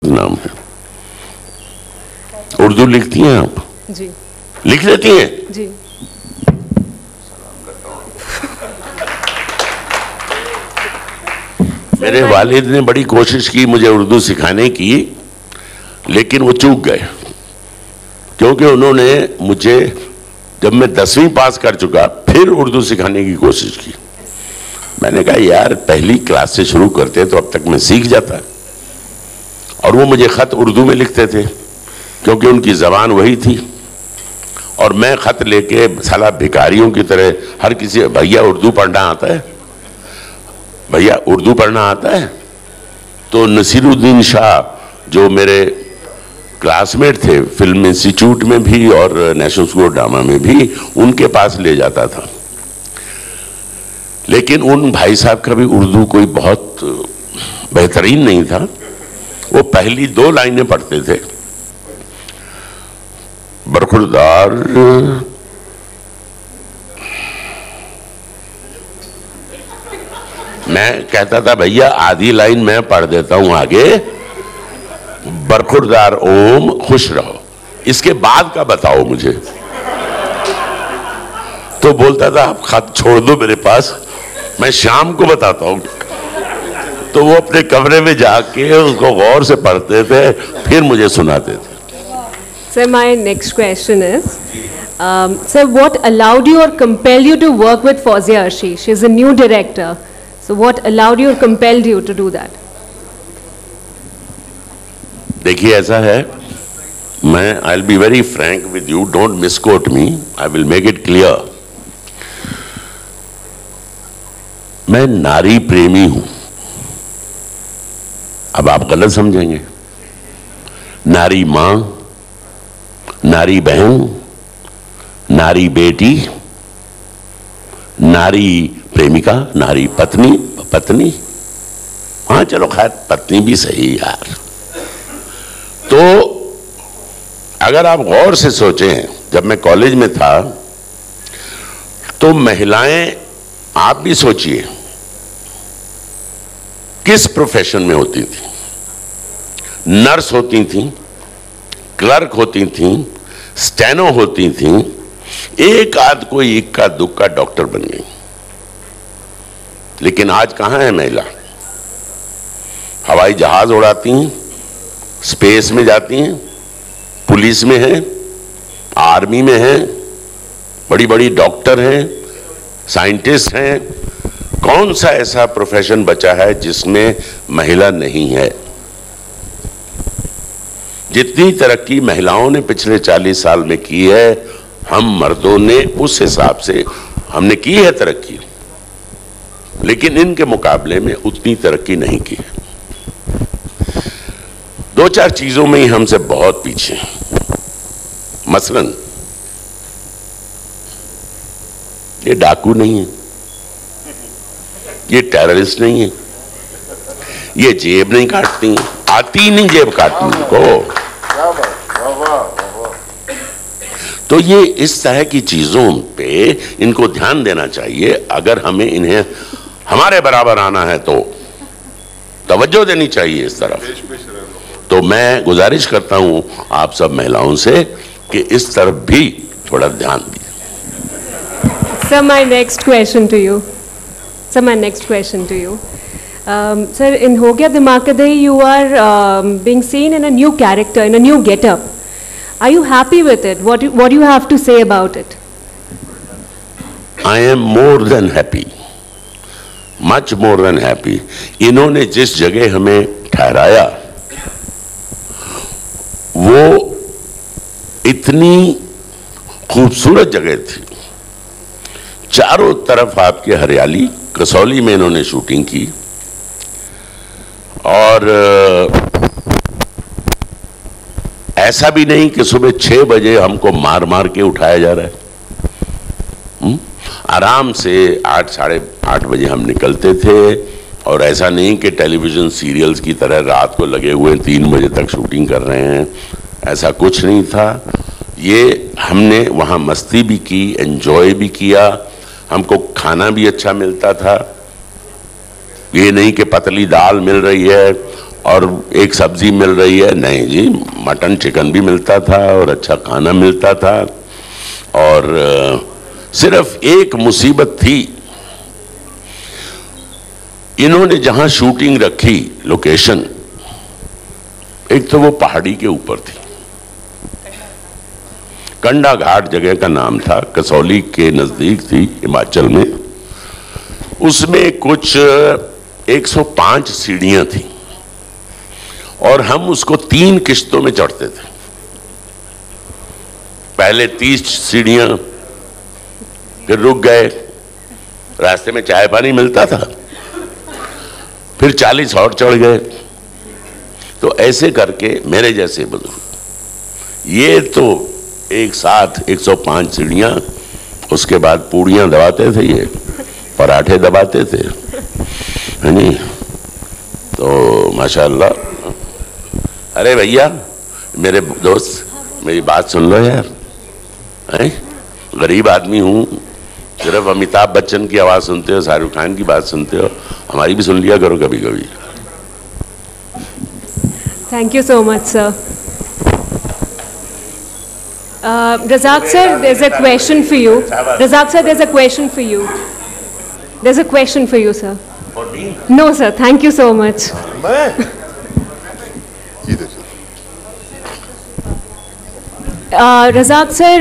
नाम है। उर्दू लिखती हैं आप? जी। लिख लेती हैं? जी। मेरे वालिद ने बड़ी कोशिश की मुझे उर्दू सिखाने की, लेकिन वो चूक गए, क्योंकि उन्होंने मुझे जब मैं 10वीं पास कर चुका फिर उर्दू सिखाने की कोशिश की। मैंने कहा यार पहली क्लास से शुरू करते तो अब तक मैं सीख जाता। और वो मुझे खत उर्दू में लिखते थे क्योंकि उनकी जबान वही थी, और मैं खत लेके साला भिखारियों की तरह हर किसी, भैया उर्दू पढ़ना आता है, भैया उर्दू पढ़ना आता है। तो नसीरुद्दीन शाह जो मेरे क्लासमेट थे फिल्म इंस्टीट्यूट में भी और नेशनल स्कूल ऑफ ड्रामा में भी, उनके पास ले जाता था। लेकिन उन भाई साहब का भी उर्दू कोई बहुत बेहतरीन नहीं था। वो पहली 2 लाइनें पढ़ते थे, बरखुरदार मैं कहता था भैया आधी लाइन मैं पढ़ देता हूं आगे, बरखुरदार ओम खुश रहो, इसके बाद का बताओ मुझे। तो बोलता था आप खत छोड़ दो मेरे पास, मैं शाम को बताता हूं। तो वो अपने कमरे में जाके उसको गौर से पढ़ते थे, फिर मुझे सुनाते थे। Sir, my next question is, sir, what allowed you or compelled you to work with Fawzia Arshi? She is a new director. So what allowed you or compelled you to do that? देखिए ऐसा है, मैं I'll be very frank with you, don't misquote me, I will make it clear. मैं नारी प्रेमी हूं, अब आप गलत समझेंगे। नारी मां, नारी बहन, नारी बेटी, नारी प्रेमिका, नारी पत्नी, हाँ चलो खैर पत्नी भी सही यार। तो अगर आप गौर से सोचें, जब मैं कॉलेज में था तो महिलाएं, आप भी सोचिए किस प्रोफेशन में होती थी। नर्स होती थी, क्लर्क होती थी, स्टेनो होती थी, एक आध कोई इक्का दुक्का डॉक्टर बन गई। लेकिन आज कहां है महिला? हवाई जहाज उड़ाती हैं, स्पेस में जाती हैं, पुलिस में हैं, आर्मी में हैं, बड़ी बड़ी डॉक्टर हैं, साइंटिस्ट हैं। कौन सा ऐसा प्रोफेशन बचा है जिसमें महिला नहीं है? जितनी तरक्की महिलाओं ने पिछले 40 साल में की है, हम मर्दों ने उस हिसाब से हमने की है तरक्की, लेकिन इनके मुकाबले में उतनी तरक्की नहीं की है। 2-4 चीजों में ही हमसे बहुत पीछे हैं। मसलन ये डाकू नहीं है, ये टेररिस्ट नहीं है, ये जेब नहीं काटती, आती ही नहीं जेब काटने को। तो ये इस तरह की चीजों पे इनको ध्यान देना चाहिए। अगर हमें इन्हें हमारे बराबर आना है तो तवज्जो देनी चाहिए इस तरफ। तो मैं गुजारिश करता हूं आप सब महिलाओं से कि इस तरफ भी थोड़ा ध्यान दीजिए। Sir, my next question to you. Sir, my next question to you. Sir, in Ho Gaya Dimakade, you are being seen in a new character, in a new get-up. Are you happy with it? What do you have to say about it? I am more than happy, much more than happy. इन्होंने जिस जगह हमें ठहराया वो इतनी खूबसूरत जगह थी, चारों तरफ आपकी हरियाली। कसौली में इन्होंने शूटिंग की और ऐसा भी नहीं कि सुबह 6 बजे हमको मार मार के उठाया जा रहा है। आराम से 8, साढ़े 8 बजे हम निकलते थे, और ऐसा नहीं कि टेलीविजन सीरियल्स की तरह रात को लगे हुए 3 बजे तक शूटिंग कर रहे हैं, ऐसा कुछ नहीं था। ये हमने वहाँ मस्ती भी की, एंजॉय भी किया, हमको खाना भी अच्छा मिलता था। ये नहीं कि पतली दाल मिल रही है और एक सब्जी मिल रही है, नहीं जी, मटन चिकन भी मिलता था और अच्छा खाना मिलता था। और सिर्फ एक मुसीबत थी, इन्होंने जहां शूटिंग रखी लोकेशन, एक तो वो पहाड़ी के ऊपर थी, कंडा घाट जगह का नाम था, कसौली के नजदीक थी हिमाचल में। उसमें कुछ 105 सीढ़ियां थी और हम उसको 3 किश्तों में चढ़ते थे। पहले 30 सीढ़ियां, फिर रुक गए, रास्ते में चाय पानी मिलता था, फिर 40 और चढ़ गए। तो ऐसे करके मेरे जैसे बुजुर्ग, ये तो एक साथ 105 सीढ़ियां, उसके बाद पूड़ियां दबाते थे, ये पराठे दबाते थे, है नी। तो माशाल्लाह। अरे भैया मेरे दोस्त, मेरी बात सुन लो यार, हैं? गरीब आदमी हूं, सिर्फ अमिताभ बच्चन की आवाज सुनते हो, शाहरुख खान की बात सुनते हो, हमारी भी सुन लिया करो कभी कभी। Thank you so much sir. Razak sir, there's a question for you. Razak sir, there's a question for you. There's a question for you, sir. For me? No, sir. Thank you so much. Razak sir,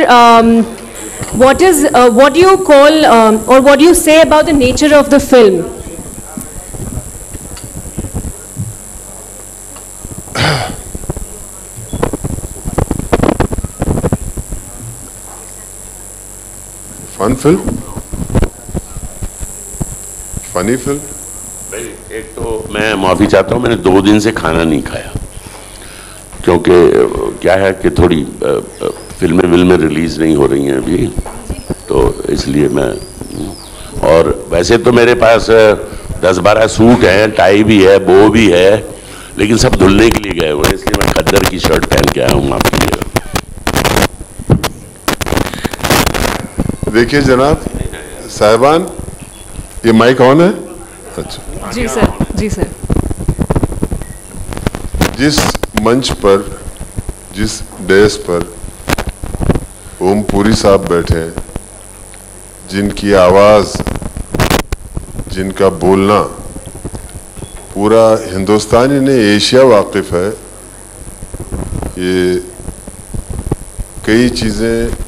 what do you call or what do you say about the nature of the film? Fun film, funny film. भाई एक तो मैं माफ़ी चाहता हूँ, मैंने 2 दिन से खाना नहीं खाया, क्योंकि क्या है कि थोड़ी फिल्में रिलीज़ नहीं हो रही हैं अभी, तो इसलिए मैं। और वैसे तो मेरे पास 10-12 सूट हैं, टाई भी है, बो भी है, लेकिन सब धुलने के लिए गए हुए हैं, इसलिए मैं खद्दर की शर्ट पहन के आया हूँ आपके लिए। देखिए जनाब साहिबान, ये माइक ऑन है? अच्छा जी सर, जी सर। जिस मंच पर, जिस डेस्क पर ओम पुरी साहब बैठे हैं, जिनकी आवाज, जिनका बोलना पूरा हिंदुस्तान ही नहीं एशिया वाकिफ है, ये कई चीजें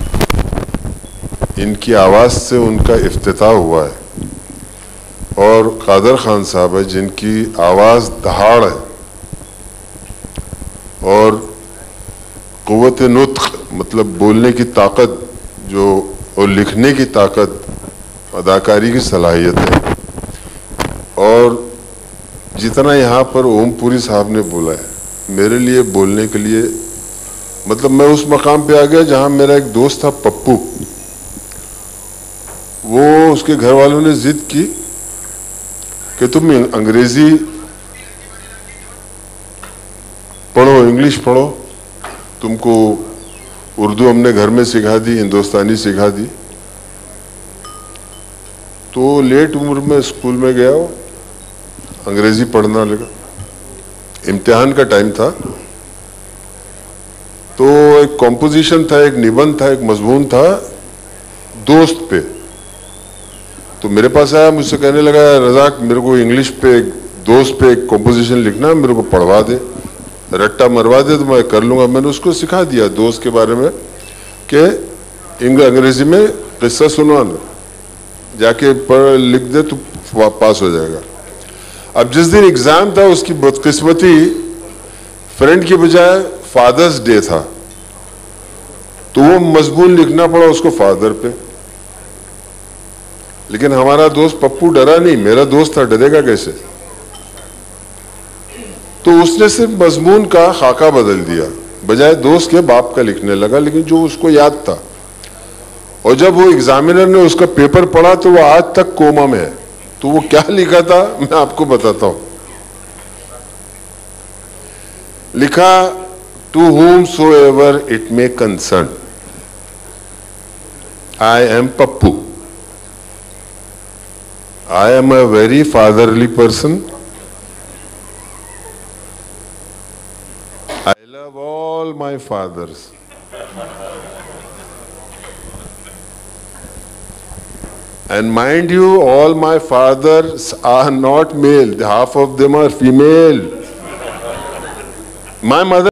इनकी आवाज से उनका इफ्तिताह हुआ है। और कादर खान साहब है जिनकी आवाज दहाड़ है और कुव्वत नुत्क, मतलब बोलने की ताकत जो, और लिखने की ताकत, अदाकारी की सलाहियत है। और जितना यहाँ पर ओम पुरी साहब ने बोला है, मेरे लिए बोलने के लिए, मतलब मैं उस मकाम पे आ गया जहाँ मेरा एक दोस्त था पप्पू, वो उसके घर वालों ने जिद की कि तुम अंग्रेजी पढ़ो, इंग्लिश पढ़ो, तुमको उर्दू हमने घर में सिखा दी, हिंदुस्तानी सिखा दी। तो लेट उम्र में स्कूल में गया, वो अंग्रेजी पढ़ना लगा, इम्तिहान का टाइम था। तो एक कॉम्पोजिशन था, एक निबंध था, एक मजमून था दोस्त पे। तो मेरे पास आया, मुझसे कहने लगा, रज़ाक मेरे को इंग्लिश पे, दोस्त पे एक कॉम्पोजिशन लिखना है, मेरे को पढ़वा दे, रट्टा मरवा दे तो मैं कर लूँगा। मैंने उसको सिखा दिया दोस्त के बारे में कि अंग्रेजी में किस्सा सुनवाना, जाके पढ़ लिख दे तो पास हो जाएगा। अब जिस दिन एग्ज़ाम था, उसकी बदकिस्मती फ्रेंड की बजाय फादर्स डे था, तो वो मजबूर लिखना पड़ा उसको फादर पे। लेकिन हमारा दोस्त पप्पू डरा नहीं, मेरा दोस्त था, डरेगा कैसे? तो उसने सिर्फ मजमून का खाका बदल दिया, बजाय दोस्त के बाप का लिखने लगा, लेकिन जो उसको याद था। और जब वो एग्जामिनर ने उसका पेपर पढ़ा तो वो आज तक कोमा में है। तो वो क्या लिखा था मैं आपको बताता हूं। लिखा, to whom so ever it may concern, I am Pappu. I am a very fatherly person. I love all my fathers. And mind you, all my fathers are not male. Half of them are female. My mother